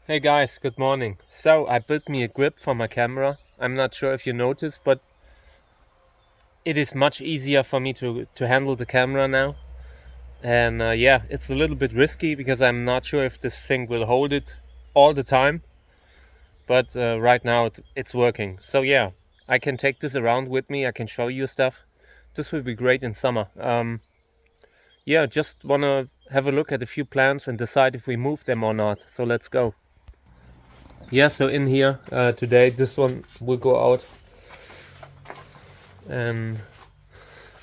Hey guys, good morning. So I built me a grip for my camera. I'm not sure if you noticed, but it is much easier for me to handle the camera now. And yeah, it's a little bit risky because I'm not sure if this thing will hold it all the time. But right now it's working. So yeah, I can take this around with me. I can show you stuff. This will be great in summer. Yeah, just wanna have a look at a few plants and decide if we move them or not. So let's go. Yeah, so in here today, this one will go out. And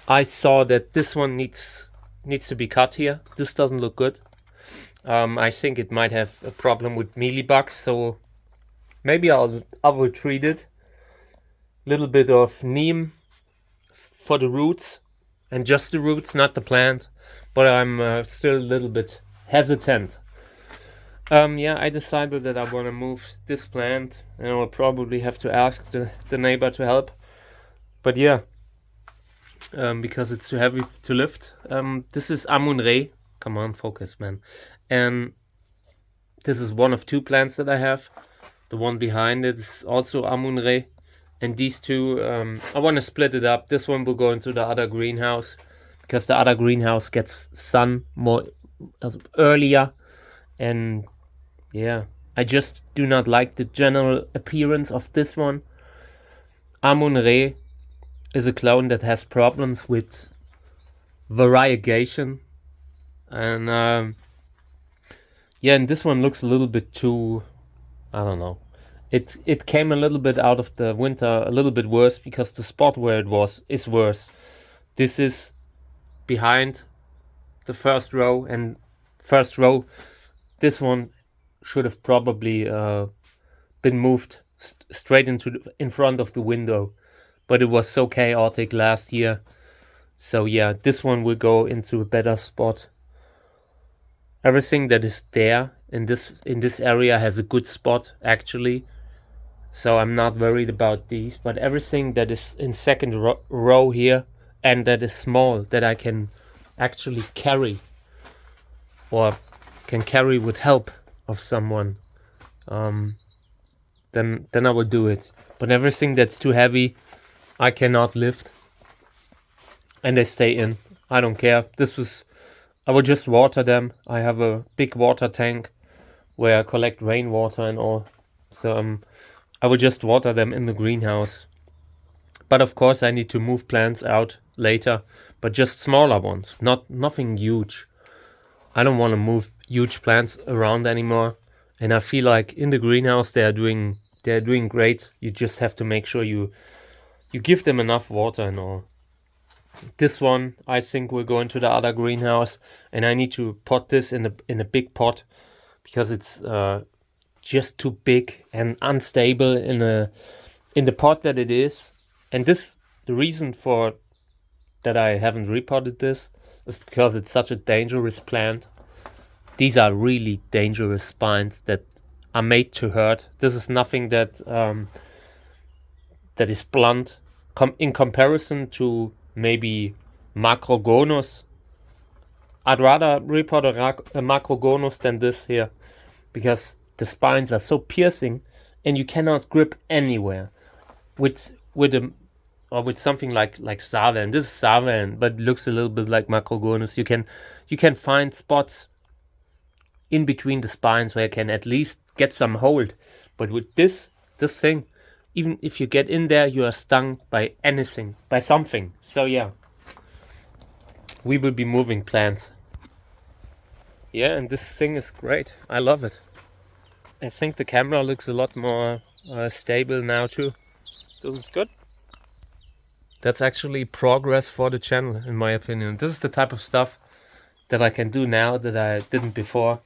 I saw that this one needs to be cut here. This doesn't look good. I think it might have a problem with mealybug, so maybe I will treat it. Little bit of neem for the roots, and just the roots, not the plant. But I'm still a little bit hesitant. Yeah, I decided that I want to move this plant, and I will probably have to ask the neighbor to help. But yeah, because it's too heavy to lift. This is AMUN-RE. Come on, focus, man. And this is one of two plants that I have. The one behind it is also AMUN-RE. And these two, I want to split it up. This one will go into the other greenhouse because the other greenhouse gets sun more earlier. And yeah, I just do not like the general appearance of this one. AMUN-RE is a clone that has problems with variegation, and yeah, and this one looks a little bit too, I don't know, it came a little bit out of the winter a little bit worse because the spot where it was is worse. This is behind the first row, and this one should have probably been moved straight in front of the window, but it was so chaotic last year. So yeah, this one will go into a better spot. Everything that is there in this area has a good spot actually. So I'm not worried about these, but everything that is in second row here and that is small that I can actually carry or can carry with help of someone, then I will do it. But everything that's too heavy, I cannot lift, and they stay in. I don't care. I will just water them. I have a big water tank where I collect rainwater and all. So I will just water them in the greenhouse. But of course I need to move plants out later, but just smaller ones, nothing huge. I don't want to move huge plants around anymore. And I feel like in the greenhouse they're doing great. You just have to make sure you give them enough water and all. This one I think will go into the other greenhouse, and I need to pot this in a big pot because it's just too big and unstable in the pot that it is. And the reason for that I haven't repotted this is because it's such a dangerous plant. These are really dangerous spines that are made to hurt. This is nothing that is blunt in comparison to maybe Macrogonus. I'd rather repot a Macrogonus than this here, because the spines are so piercing and you cannot grip anywhere. With something like Savan. This is Savan, but it looks a little bit like Macrogonus. You can find spots in between the spines where you can at least get some hold. But with this thing, even if you get in there, you are stung by anything, by something. So yeah, we will be moving plants. Yeah, and this thing is great. I love it. I think the camera looks a lot more stable now too. This is good. That's actually progress for the channel, in my opinion. This is the type of stuff that I can do now that I didn't before.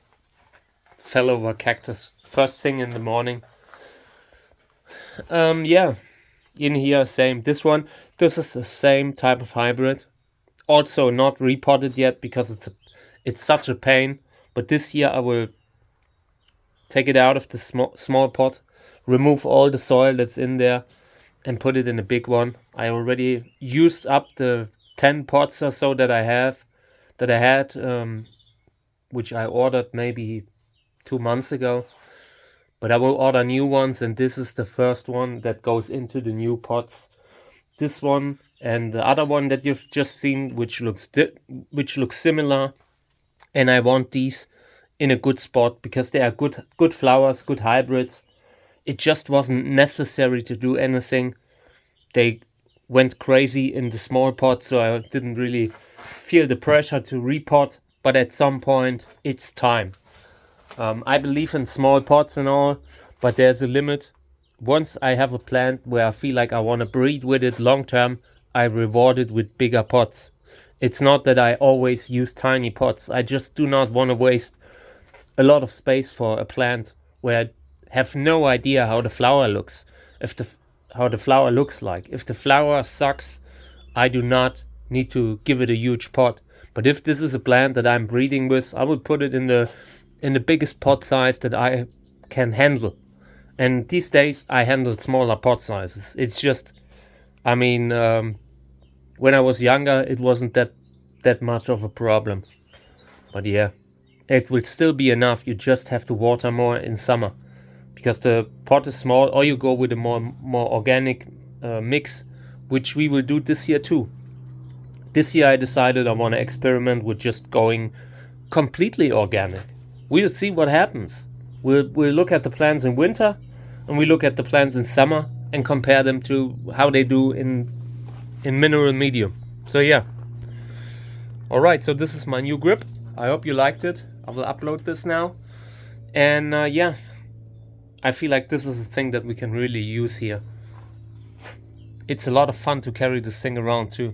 Fell over cactus first thing in the morning. Yeah, in here, same. This is the same type of hybrid. Also not repotted yet because it's such a pain. But this year I will take it out of the small pot, remove all the soil that's in there, and put it in a big one. I already used up the 10 pots or so that I had, which I ordered maybe 2 months ago. but I will order new ones, and this is the first one that goes into the new pots. This one and the other one that you've just seen, which looks similar, and I want these in a good spot because they are good flowers, good hybrids. It just wasn't necessary to do anything. They went crazy in the small pot, so I didn't really feel the pressure to repot, but at some point it's time. I believe in small pots and all, but there's a limit. Once I have a plant where I feel like I want to breed with it long term, I reward it with bigger pots. It's not that I always use tiny pots. I just do not want to waste a lot of space for a plant where I have no idea how the flower looks. How the flower looks like. If the flower sucks, I do not need to give it a huge pot. But if this is a plant that I'm breeding with, I will put it in the biggest pot size that I can handle. And these days I handle smaller pot sizes. It's just, I mean, when I was younger, it wasn't that much of a problem. But yeah, it will still be enough. You just have to water more in summer because the pot is small, or you go with a more organic mix, which we will do this year too. This year I decided I want to experiment with just going completely organic. We'll see what happens. We'll look at the plants in winter and we look at the plants in summer and compare them to how they do in mineral medium. So yeah. Alright, so this is my new grip. I hope you liked it. I will upload this now. And yeah, I feel like this is a thing that we can really use here. It's a lot of fun to carry this thing around too.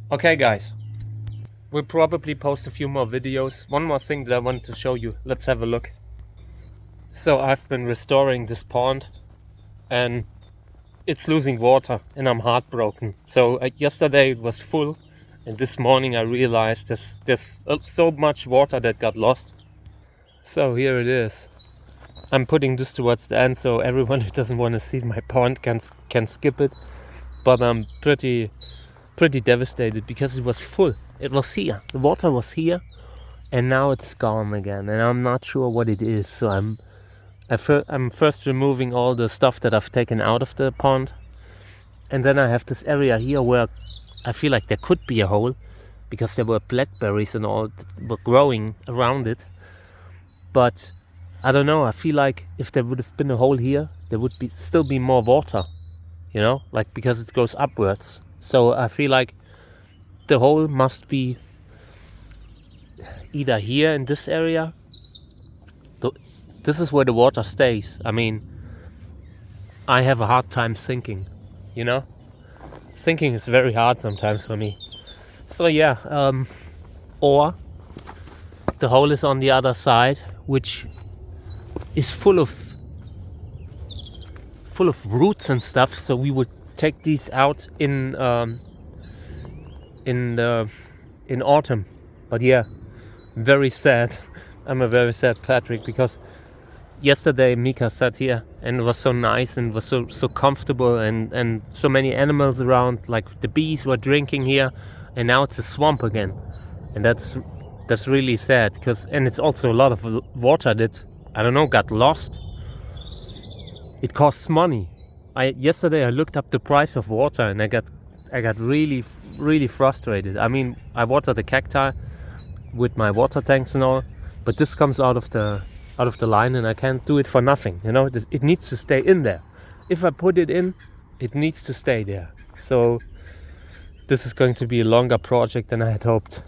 Okay guys, we'll probably post a few more videos. One more thing that I wanted to show you. Let's have a look. So I've been restoring this pond and it's losing water and I'm heartbroken. So yesterday it was full and this morning I realized there's so much water that got lost. So here it is. I'm putting this towards the end so everyone who doesn't want to see my pond can skip it. But I'm pretty devastated because it was full. It was here. The water was here and now it's gone again and I'm not sure what it is. So I'm first removing all the stuff that I've taken out of the pond, and then I have this area here where I feel like there could be a hole because there were blackberries and all that were growing around it. But I don't know, I feel like if there would have been a hole here, there would still be more water, you know, like because it goes upwards. So I feel like the hole must be either here in this area. This is where the water stays. I mean, I have a hard time thinking, you know? Thinking is very hard sometimes for me. So yeah, or the hole is on the other side, which is full of roots and stuff. So we would take these out in autumn. But yeah, very sad. I'm a very sad Patrick because yesterday Mika sat here and it was so nice and was so comfortable and so many animals around, like the bees were drinking here, and now it's a swamp again, and that's really sad and it's also a lot of water that, I don't know, got lost. It costs money. Yesterday I looked up the price of water and I got really frustrated. I mean, I water the cacti with my water tanks and all, but this comes out of the line and I can't do it for nothing, you know. It needs to stay in there. If I put it in, it needs to stay there. So this is going to be a longer project than I had hoped.